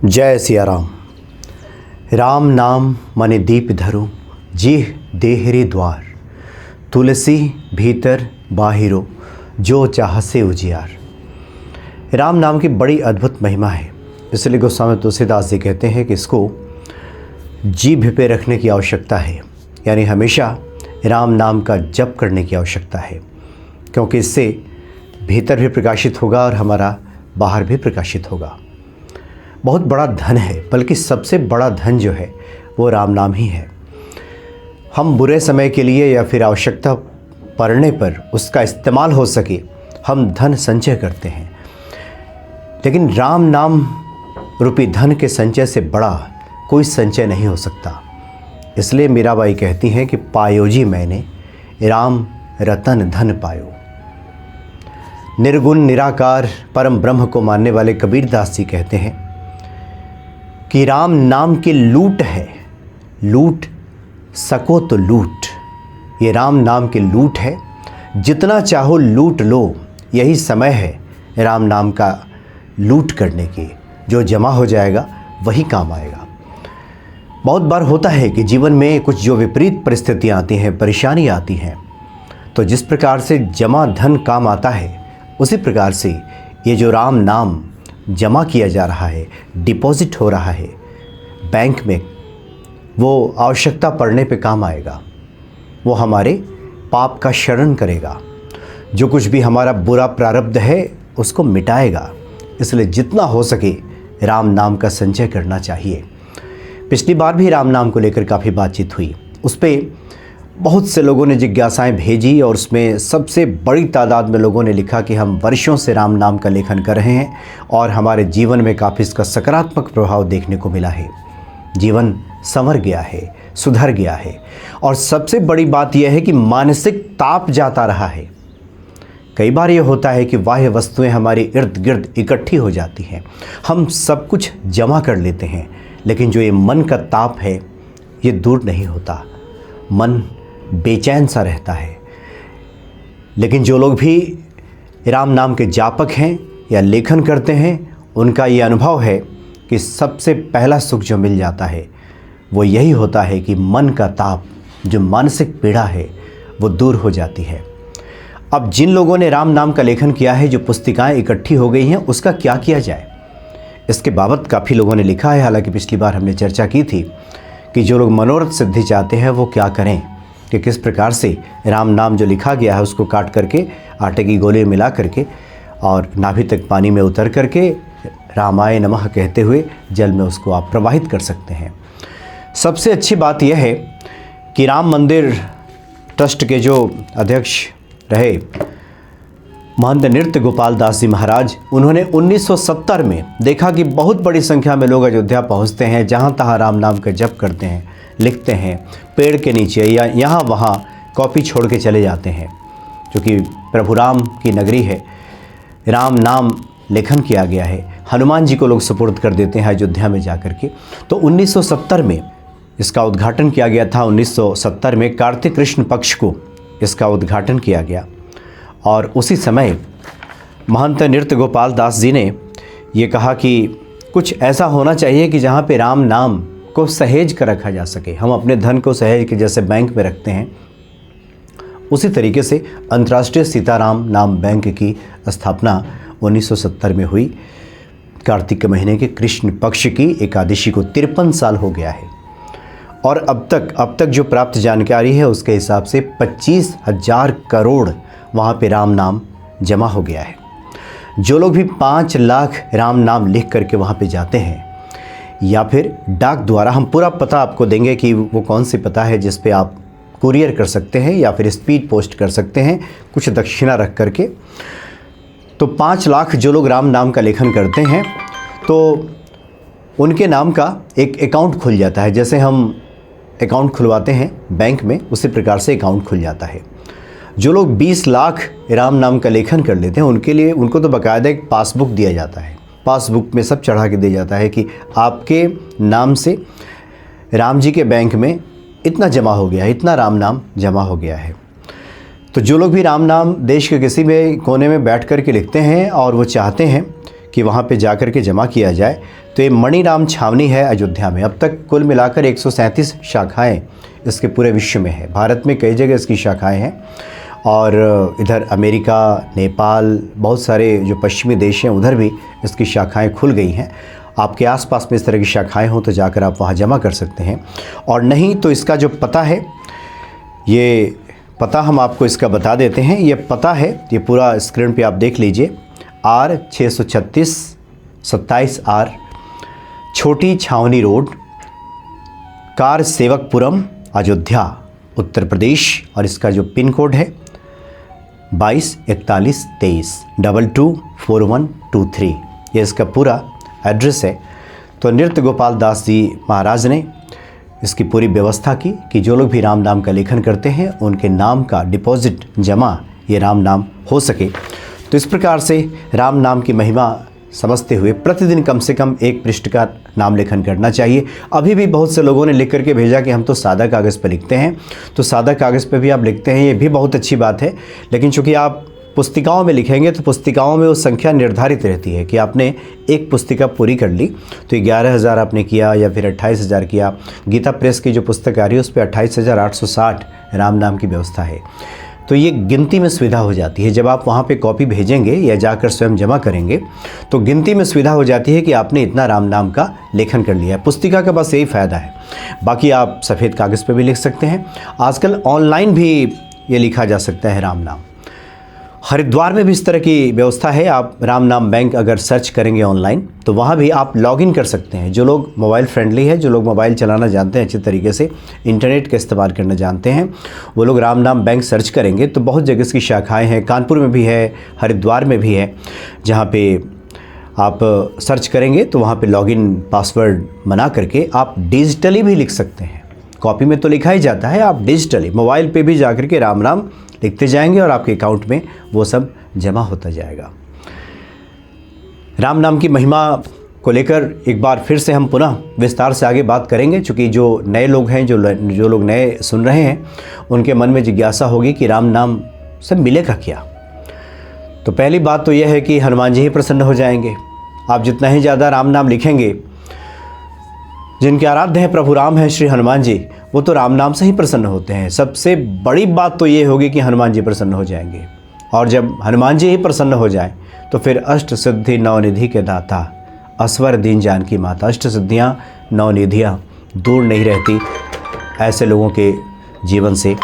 जय सिया राम। राम नाम मने दीप धरो, जीह देहरे द्वार। तुलसी भीतर बाहिरो, जो चाहसे उजियार। राम नाम की बड़ी अद्भुत महिमा है, इसलिए गोस्वामी तुलसीदास जी कहते हैं कि इसको जीभ पे रखने की आवश्यकता है, यानी हमेशा राम नाम का जप करने की आवश्यकता है, क्योंकि इससे भीतर भी प्रकाशित होगा और हमारा बाहर भी प्रकाशित होगा। बहुत बड़ा धन है, बल्कि सबसे बड़ा धन जो है वो राम नाम ही है। हम बुरे समय के लिए या फिर आवश्यकता पड़ने पर उसका इस्तेमाल हो सके, हम धन संचय करते हैं, लेकिन राम नाम रूपी धन के संचय से बड़ा कोई संचय नहीं हो सकता। इसलिए मीराबाई कहती हैं कि पायो जी मैंने राम रतन धन पायो। निर्गुण निराकार परम ब्रह्म को मानने वाले कबीरदास जी कहते हैं कि राम नाम की लूट है, लूट सको तो लूट। ये राम नाम की लूट है, जितना चाहो लूट लो। यही समय है राम नाम का लूट करने की। जो जमा हो जाएगा वही काम आएगा। बहुत बार होता है कि जीवन में कुछ जो विपरीत परिस्थितियाँ आती हैं, परेशानी आती हैं, तो जिस प्रकार से जमा धन काम आता है, उसी प्रकार से ये जो राम नाम जमा किया जा रहा है, डिपॉजिट हो रहा है बैंक में, वो आवश्यकता पड़ने पे काम आएगा। वो हमारे पाप का शरण करेगा, जो कुछ भी हमारा बुरा प्रारब्ध है उसको मिटाएगा। इसलिए जितना हो सके राम नाम का संचय करना चाहिए। पिछली बार भी राम नाम को लेकर काफ़ी बातचीत हुई, उस पर बहुत से लोगों ने जिज्ञासाएं भेजी और उसमें सबसे बड़ी तादाद में लोगों ने लिखा कि हम वर्षों से राम नाम का लेखन कर रहे हैं और हमारे जीवन में काफ़ी इसका सकारात्मक प्रभाव देखने को मिला है। जीवन संवर गया है, सुधर गया है, और सबसे बड़ी बात यह है कि मानसिक ताप जाता रहा है। कई बार ये होता है कि बाह्य वस्तुएं हमारे इर्द गिर्द इकट्ठी हो जाती हैं, हम सब कुछ जमा कर लेते हैं, लेकिन जो ये मन का ताप है ये दूर नहीं होता। मन बेचैन सा रहता है। लेकिन जो लोग भी राम नाम के जापक हैं या लेखन करते हैं, उनका ये अनुभव है कि सबसे पहला सुख जो मिल जाता है वो यही होता है कि मन का ताप, जो मानसिक पीड़ा है, वो दूर हो जाती है। अब जिन लोगों ने राम नाम का लेखन किया है, जो पुस्तिकाएं इकट्ठी हो गई हैं, उसका क्या किया जाए, इसके बाबत काफ़ी लोगों ने लिखा है। हालांकि पिछली बार हमने चर्चा की थी कि जो लोग मनोरथ सिद्धि चाहते हैं वो क्या करें, कि किस प्रकार से राम नाम जो लिखा गया है उसको काट करके आटे की गोली मिला करके और नाभि तक पानी में उतर करके रामाय नमः कहते हुए जल में उसको आप प्रवाहित कर सकते हैं। सबसे अच्छी बात यह है कि राम मंदिर ट्रस्ट के जो अध्यक्ष रहे महंत नृत्य गोपाल दास जी महाराज, उन्होंने 1970 में देखा कि बहुत बड़ी संख्या में लोग अयोध्या पहुंचते हैं, जहां तहां राम नाम का जप करते हैं, लिखते हैं, पेड़ के नीचे या यहाँ वहाँ कॉपी छोड़ के चले जाते हैं। क्योंकि प्रभु राम की नगरी है, राम नाम लेखन किया गया है, हनुमान जी को लोग सुपुर्द कर देते हैं अयोध्या में जाकर के। तो 1970 में इसका उद्घाटन किया गया था। 1970 में कार्तिक कृष्ण पक्ष को इसका उद्घाटन किया गया, और उसी समय महंत नृत्य गोपाल दास जी ने ये कहा कि कुछ ऐसा होना चाहिए कि जहाँ पे राम नाम को सहेज कर रखा जा सके। हम अपने धन को सहेज के जैसे बैंक में रखते हैं, उसी तरीके से अंतर्राष्ट्रीय सीताराम नाम बैंक की स्थापना 1970 में हुई। कार्तिक के महीने के कृष्ण पक्ष की एकादशी को 53 साल हो गया है, और अब तक जो प्राप्त जानकारी है उसके हिसाब से 25,000 करोड़ वहाँ पे राम नाम जमा हो गया है। जो लोग भी 5 लाख राम नाम लिख करके वहाँ पे जाते हैं, या फिर डाक द्वारा, हम पूरा पता आपको देंगे कि वो कौन सी पता है जिस पे आप कुरियर कर सकते हैं या फिर स्पीड पोस्ट कर सकते हैं कुछ दक्षिणा रख करके। तो 5 लाख जो लोग राम नाम का लेखन करते हैं, तो उनके नाम का एक अकाउंट खुल जाता है। जैसे हम अकाउंट खुलवाते हैं बैंक में, उसी प्रकार से अकाउंट खुल जाता है। जो लोग 20 लाख राम नाम का लेखन कर लेते हैं, उनके लिए उनको तो बाकायदा एक पासबुक दिया जाता है। पासबुक में सब चढ़ा के दिया जाता है कि आपके नाम से राम जी के बैंक में इतना जमा हो गया है, इतना राम नाम जमा हो गया है। तो जो लोग भी राम नाम देश के किसी भी कोने में बैठ कर के लिखते हैं और वो चाहते हैं कि वहाँ पे जाकर के जमा किया जाए। तो ये मणिराम छावनी है अयोध्या में। अब तक कुल मिलाकर 137 शाखाएँ इसके पूरे विश्व में है। भारत में कई जगह इसकी शाखाएँ हैं और इधर अमेरिका, नेपाल, बहुत सारे जो पश्चिमी देश हैं उधर भी इसकी शाखाएँ खुल गई हैं। आपके आसपास में इस तरह की शाखाएँ हों तो जाकर आप वहाँ जमा कर सकते हैं। और नहीं तो इसका जो पता है, ये पता हम आपको इसका बता देते हैं। ये पता है, ये पूरा स्क्रीन पे आप देख लीजिए, R636 27R छोटी छावनी रोड, कार सेवकपुरम, अयोध्या, उत्तर प्रदेश। और इसका जो पिन कोड है 224123 224123। ये इसका पूरा एड्रेस है। तो नृत्य गोपाल दास जी महाराज ने इसकी पूरी व्यवस्था की कि जो लोग भी राम नाम का लेखन करते हैं उनके नाम का डिपॉजिट जमा ये राम नाम हो सके। तो इस प्रकार से राम नाम की महिमा समझते हुए प्रतिदिन कम से कम एक पृष्ठ का नाम लेखन करना चाहिए। अभी भी बहुत से लोगों ने लिख करके भेजा कि हम तो सादा कागज़ पर लिखते हैं। तो सादा कागज़ पर भी आप लिखते हैं, ये भी बहुत अच्छी बात है। लेकिन चूँकि आप पुस्तिकाओं में लिखेंगे तो पुस्तिकाओं में वो संख्या निर्धारित रहती है कि आपने एक पुस्तिका पूरी कर ली तो 11,000 आपने किया या फिर 28,000 किया। गीता प्रेस की जो पुस्तक आ रही है उस पर 28,860 राम नाम की व्यवस्था है। तो ये गिनती में सुविधा हो जाती है। जब आप वहाँ पे कॉपी भेजेंगे या जाकर स्वयं जमा करेंगे तो गिनती में सुविधा हो जाती है कि आपने इतना राम नाम का लेखन कर लिया है। पुस्तिका का बस यही फ़ायदा है। बाकी आप सफ़ेद कागज़ पर भी लिख सकते हैं। आजकल ऑनलाइन भी ये लिखा जा सकता है राम नाम। हरिद्वार में भी इस तरह की व्यवस्था है। आप राम नाम बैंक अगर सर्च करेंगे ऑनलाइन तो वहाँ भी आप लॉगिन कर सकते हैं। जो लोग मोबाइल फ्रेंडली है, जो लोग मोबाइल चलाना जानते हैं अच्छे तरीके से, इंटरनेट का इस्तेमाल करना जानते हैं, वो लोग राम नाम बैंक सर्च करेंगे तो बहुत जगह इसकी शाखाएँ हैं। कानपुर में भी है, हरिद्वार में भी है। जहाँ पे आप सर्च करेंगे तो वहाँ पर लॉगिन पासवर्ड बना करके आप डिजिटली भी लिख सकते हैं। कॉपी में तो लिखा ही जाता है, आप डिजिटली मोबाइल पे भी जाकर के राम नाम लिखते जाएंगे और आपके अकाउंट में वो सब जमा होता जाएगा। राम नाम की महिमा को लेकर एक बार फिर से हम पुनः विस्तार से आगे बात करेंगे, क्योंकि जो नए लोग हैं, जो लोग नए सुन रहे हैं, उनके मन में जिज्ञासा होगी कि राम नाम से मिलेगा क्या। तो पहली बात तो यह है कि हनुमान जी ही प्रसन्न हो जाएंगे। आप जितना ही ज़्यादा राम नाम लिखेंगे, जिनके आराध्य हैं प्रभु राम हैं श्री हनुमान जी, वो तो राम नाम से ही प्रसन्न होते हैं। सबसे बड़ी बात तो ये होगी कि हनुमान जी प्रसन्न हो जाएंगे। और जब हनुमान जी ही प्रसन्न हो जाएं तो फिर अष्ट सिद्धि नवनिधि के दाता, असवर दीन जानकी माता। अष्ट सिद्धियाँ, नवनिधियाँ दूर नहीं रहती ऐसे लोगों के जीवन से।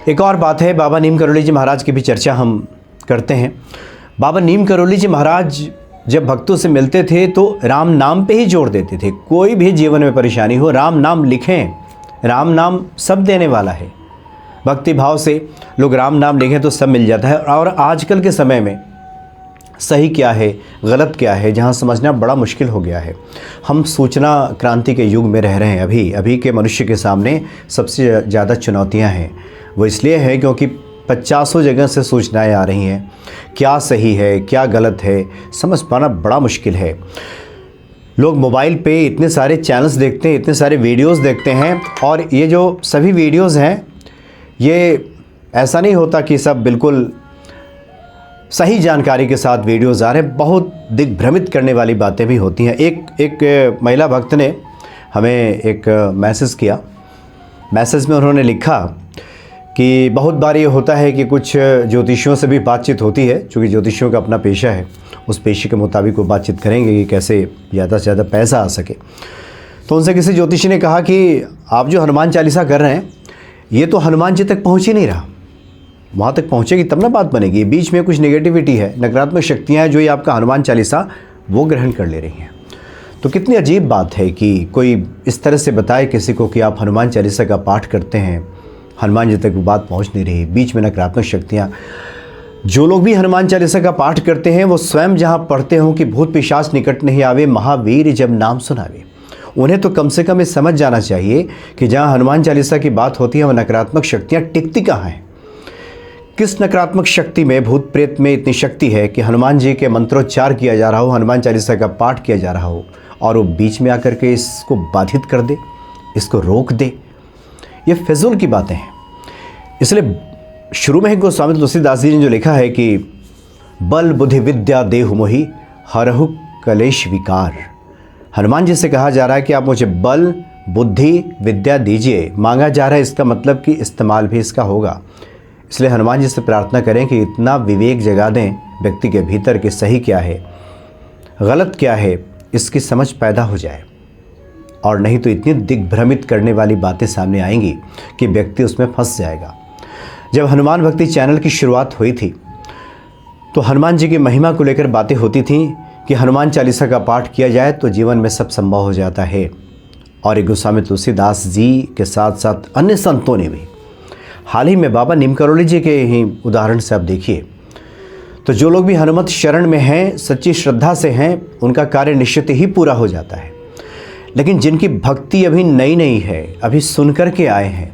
एक और बात है, बाबा नीम करोली जी महाराज की भी चर्चा हम करते हैं। बाबा नीम करोली जी महाराज जब भक्तों से मिलते थे तो राम नाम पे ही जोर देते थे। कोई भी जीवन में परेशानी हो, राम नाम लिखें। राम नाम सब देने वाला है। भक्ति भाव से लोग राम नाम लिखें तो सब मिल जाता है। और आजकल के समय में सही क्या है, गलत क्या है, जहाँ समझना बड़ा मुश्किल हो गया है। हम सूचना क्रांति के युग में रह रहे हैं। अभी के मनुष्य के सामने सबसे ज़्यादा चुनौतियाँ हैं। वो इसलिए है क्योंकि 50 जगह से सूचनाएं आ रही हैं। क्या सही है, क्या गलत है, समझ पाना बड़ा मुश्किल है। लोग मोबाइल पे इतने सारे चैनल्स देखते हैं, इतने सारे वीडियोस देखते हैं, और ये जो सभी वीडियोस हैं, ये ऐसा नहीं होता कि सब बिल्कुल सही जानकारी के साथ वीडियोस आ रहे हैं। बहुत दिग्भ्रमित करने वाली बातें भी होती हैं। एक महिला भक्त ने हमें एक मैसेज किया। मैसेज में उन्होंने लिखा कि बहुत बार ये होता है कि कुछ ज्योतिषियों से भी बातचीत होती है, क्योंकि ज्योतिषियों का अपना पेशा है। उस पेशे के मुताबिक वो बातचीत करेंगे कि कैसे ज़्यादा से ज़्यादा पैसा आ सके। तो उनसे किसी ज्योतिषी ने कहा कि आप जो हनुमान चालीसा कर रहे हैं, ये तो हनुमान जी तक पहुँच ही नहीं रहा। वहाँ तक पहुँचेगी तब ना बात बनेगी। बीच में कुछ नेगेटिविटी है, नकारात्मक शक्तियाँ हैं जो ये आपका हनुमान चालीसा वो ग्रहण कर ले रही हैं। तो कितनी अजीब बात है कि कोई इस तरह से बताए किसी को कि आप हनुमान चालीसा का पाठ करते हैं, हनुमान जी तक वो बात पहुंच नहीं रही। बीच में नकारात्मक शक्तियाँ। जो लोग भी हनुमान चालीसा का पाठ करते हैं वो स्वयं जहाँ पढ़ते हों कि भूत पिशाच निकट नहीं आवे, महावीर जब नाम सुनावे, उन्हें तो कम से कम ये समझ जाना चाहिए कि जहाँ हनुमान चालीसा की बात होती है वह नकारात्मक शक्तियाँ टिकती कहाँ हैं। किस नकारात्मक शक्ति में, भूत प्रेत में इतनी शक्ति है कि हनुमान जी के मंत्रोच्चार किया जा रहा हो, हनुमान चालीसा का पाठ किया जा रहा हो, और वो बीच में आकर के इसको बाधित कर दे, इसको रोक दे। ये फिजूल की बातें हैं। इसलिए शुरू में ही गोस्वामी तुलसीदास जी ने जो लिखा है कि बल बुद्धि विद्या देहु मोहि, हरहु कलेश विकार। हनुमान जी से कहा जा रहा है कि आप मुझे बल, बुद्धि, विद्या दीजिए। मांगा जा रहा है, इसका मतलब कि इस्तेमाल भी इसका होगा। इसलिए हनुमान जी से प्रार्थना करें कि इतना विवेक जगा दें व्यक्ति के भीतर कि सही क्या है, गलत क्या है, इसकी समझ पैदा हो जाए। और नहीं तो इतनी दिग्भ्रमित करने वाली बातें सामने आएंगी कि व्यक्ति उसमें फंस जाएगा। जब हनुमान भक्ति चैनल की शुरुआत हुई थी तो हनुमान जी की महिमा को लेकर बातें होती थीं कि हनुमान चालीसा का पाठ किया जाए तो जीवन में सब संभव हो जाता है। और एक गोस्वामी तुलसीदास जी के साथ साथ अन्य संतों ने भी, हाल ही में बाबा नीम करोली जी के ही उदाहरण से आप देखिए, तो जो लोग भी हनुमत शरण में हैं, सच्ची श्रद्धा से हैं, उनका कार्य निश्चित ही पूरा हो जाता है। लेकिन जिनकी भक्ति अभी नई नई है, अभी सुन कर के आए हैं,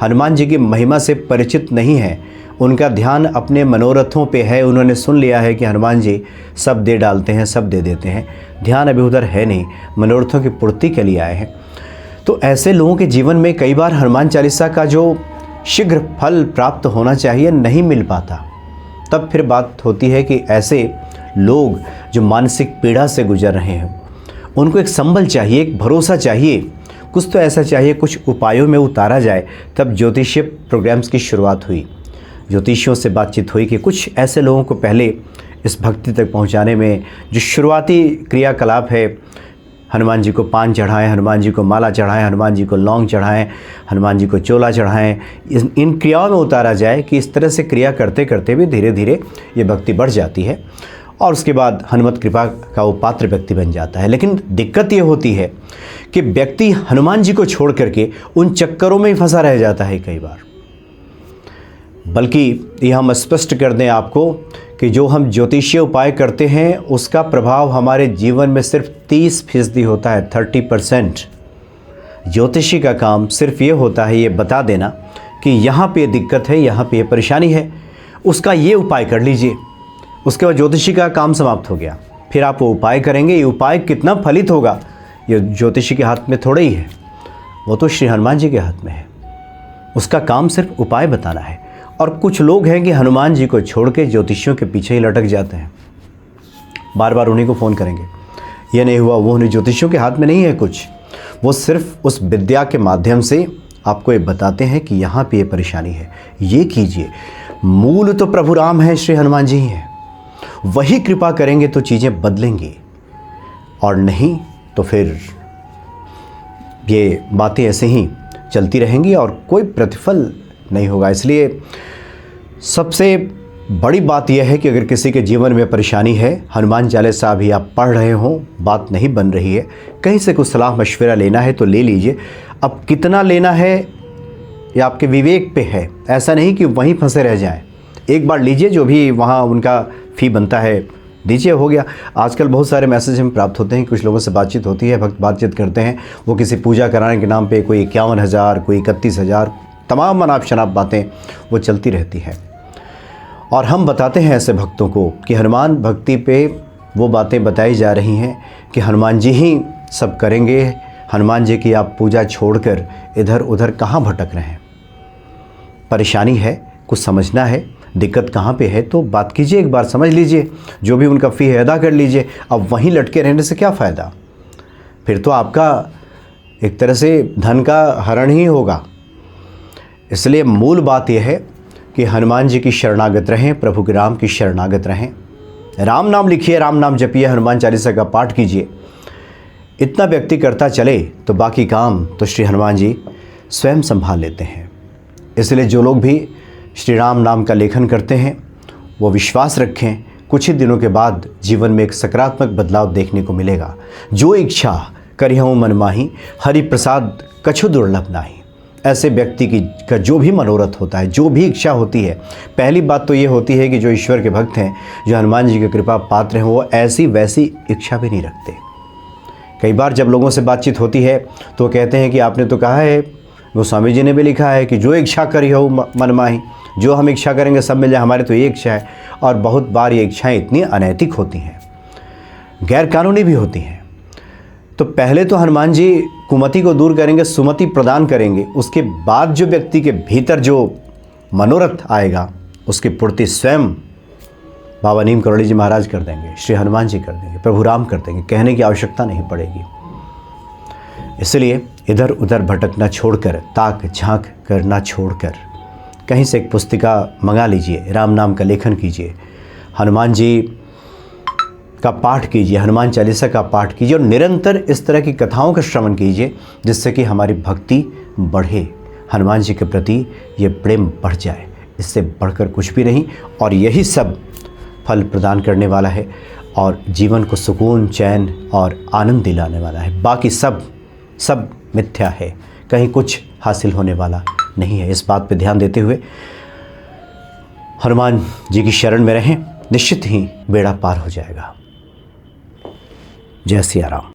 हनुमान जी की महिमा से परिचित नहीं है, उनका ध्यान अपने मनोरथों पे है, उन्होंने सुन लिया है कि हनुमान जी सब दे डालते हैं, सब दे देते हैं, ध्यान अभी उधर है नहीं, मनोरथों की पूर्ति के लिए आए हैं, तो ऐसे लोगों के जीवन में कई बार हनुमान चालीसा का जो शीघ्र फल प्राप्त होना चाहिए नहीं मिल पाता। तब फिर बात होती है कि ऐसे लोग जो मानसिक पीड़ा से गुजर रहे हैं, उनको एक संबल चाहिए, एक भरोसा चाहिए, कुछ तो ऐसा चाहिए, कुछ उपायों में उतारा जाए। तब ज्योतिषीय प्रोग्राम्स की शुरुआत हुई, ज्योतिषियों से बातचीत हुई कि कुछ ऐसे लोगों को पहले इस भक्ति तक पहुंचाने में जो शुरुआती क्रियाकलाप है, हनुमान जी को पान चढ़ाएं, हनुमान जी को माला चढ़ाएं, हनुमान जी को लौंग चढ़ाएं, हनुमान जी को चोला चढ़ाएं, इन क्रियाओं में उतारा जाए कि इस तरह से क्रिया करते करते भी धीरे धीरे ये भक्ति बढ़ जाती है और उसके बाद हनुमत कृपा का वो पात्र व्यक्ति बन जाता है। लेकिन दिक्कत ये होती है कि व्यक्ति हनुमान जी को छोड़ करके उन चक्करों में ही फंसा रह जाता है कई बार। बल्कि ये हम स्पष्ट कर दें आपको कि जो हम ज्योतिषीय उपाय करते हैं उसका प्रभाव हमारे जीवन में सिर्फ 30% होता है, 30%। ज्योतिषी का काम सिर्फ ये होता है ये बता देना कि यहाँ पे दिक्कत है, यहाँ पे परेशानी है, उसका ये उपाय कर लीजिए। उसके बाद ज्योतिषी का काम समाप्त हो गया। फिर आप वो उपाय करेंगे, ये उपाय कितना फलित होगा ये ज्योतिषी के हाथ में थोड़े ही है, वो तो श्री हनुमान जी के हाथ में है। उसका काम सिर्फ उपाय बताना है। और कुछ लोग हैं कि हनुमान जी को छोड़ के ज्योतिषियों के पीछे ही लटक जाते हैं, बार बार उन्हीं को फ़ोन करेंगे, ये नहीं हुआ, वो नहीं। ज्योतिषियों के हाथ में नहीं है कुछ, वो सिर्फ उस विद्या के माध्यम से आपको ये बताते हैं कि यहाँ पे ये परेशानी है, ये कीजिए। मूल तो प्रभु राम है, श्री हनुमान जी ही हैं, वही कृपा करेंगे तो चीज़ें बदलेंगी, और नहीं तो फिर ये बातें ऐसे ही चलती रहेंगी और कोई प्रतिफल नहीं होगा। इसलिए सबसे बड़ी बात यह है कि अगर किसी के जीवन में परेशानी है, हनुमान चालीसा भी आप पढ़ रहे हो, बात नहीं बन रही है, कहीं से कुछ सलाह मशवरा लेना है तो ले लीजिए। अब कितना लेना है या आपके विवेक पे है, ऐसा नहीं कि वहीं फंसे रह जाएं। एक बार लीजिए, जो भी वहाँ उनका फ़ी बनता है दीजिए, हो गया। आजकल बहुत सारे मैसेज हमें प्राप्त होते हैं, कुछ लोगों से बातचीत होती है, भक्त बातचीत करते हैं, वो किसी पूजा कराने के नाम पे कोई 51,000, कोई 31,000, तमाम अनाप शनाप बातें वो चलती रहती हैं। और हम बताते हैं ऐसे भक्तों को कि हनुमान भक्ति पे वो बातें बताई जा रही हैं कि हनुमान जी ही सब करेंगे। हनुमान जी की आप पूजा छोड़कर इधर उधर कहाँ भटक रहे हैं? परेशानी है, कुछ समझना है, दिक्कत कहाँ पे है तो बात कीजिए, एक बार समझ लीजिए, जो भी उनका फ़ी है अदा कर लीजिए। अब वहीं लटके रहने से क्या फ़ायदा? फिर तो आपका एक तरह से धन का हरण ही होगा। इसलिए मूल बात यह है कि हनुमान जी की शरणागत रहें, प्रभु के राम की शरणागत रहें। राम नाम लिखिए, राम नाम जपिए, हनुमान चालीसा का पाठ कीजिए। इतना व्यक्ति करता चले तो बाकी काम तो श्री हनुमान जी स्वयं संभाल लेते हैं। इसलिए जो लोग भी श्री राम नाम का लेखन करते हैं वो विश्वास रखें, कुछ ही दिनों के बाद जीवन में एक सकारात्मक बदलाव देखने को मिलेगा। जो इच्छा करिहूँ मन माही, हरि प्रसाद कछु दुर्लभ नाही। ऐसे व्यक्ति की का जो भी मनोरथ होता है, जो भी इच्छा होती है, पहली बात तो ये होती है कि जो ईश्वर के भक्त हैं, जो हनुमान जी की कृपा पात्र हैं, वो ऐसी वैसी इच्छा भी नहीं रखते। कई बार जब लोगों से बातचीत होती है तो वो कहते हैं कि आपने तो कहा है, गोस्वामी जी ने भी लिखा है कि जो इच्छा करी हो मन माही, जो हम इच्छा करेंगे सब मिल जाए, हमारी तो ये इच्छा है। और बहुत बार ये इच्छाएं इतनी अनैतिक होती हैं, गैर कानूनी भी होती हैं। तो पहले तो हनुमान जी कुमति को दूर करेंगे, सुमति प्रदान करेंगे, उसके बाद जो व्यक्ति के भीतर जो मनोरथ आएगा उसकी पूर्ति स्वयं बाबा नीम करोड़ी जी महाराज कर देंगे, श्री हनुमान जी कर देंगे, प्रभु राम कर देंगे, कहने की आवश्यकता नहीं पड़ेगी। इसलिए इधर उधर भटकना छोड़कर, ताक झांक करना छोड़कर कहीं से एक पुस्तिका मंगा लीजिए, राम नाम का लेखन कीजिए, हनुमान जी का पाठ कीजिए, हनुमान चालीसा का पाठ कीजिए और निरंतर इस तरह की कथाओं का श्रवण कीजिए, जिससे कि हमारी भक्ति बढ़े, हनुमान जी के प्रति ये प्रेम बढ़ जाए। इससे बढ़कर कुछ भी नहीं, और यही सब फल प्रदान करने वाला है और जीवन को सुकून, चैन और आनंद दिलाने वाला है। बाकी सब मिथ्या है, कहीं कुछ हासिल होने वाला नहीं है। इस बात पे ध्यान देते हुए हनुमान जी की शरण में रहें, निश्चित ही बेड़ा पार हो जाएगा। जय सिया राम।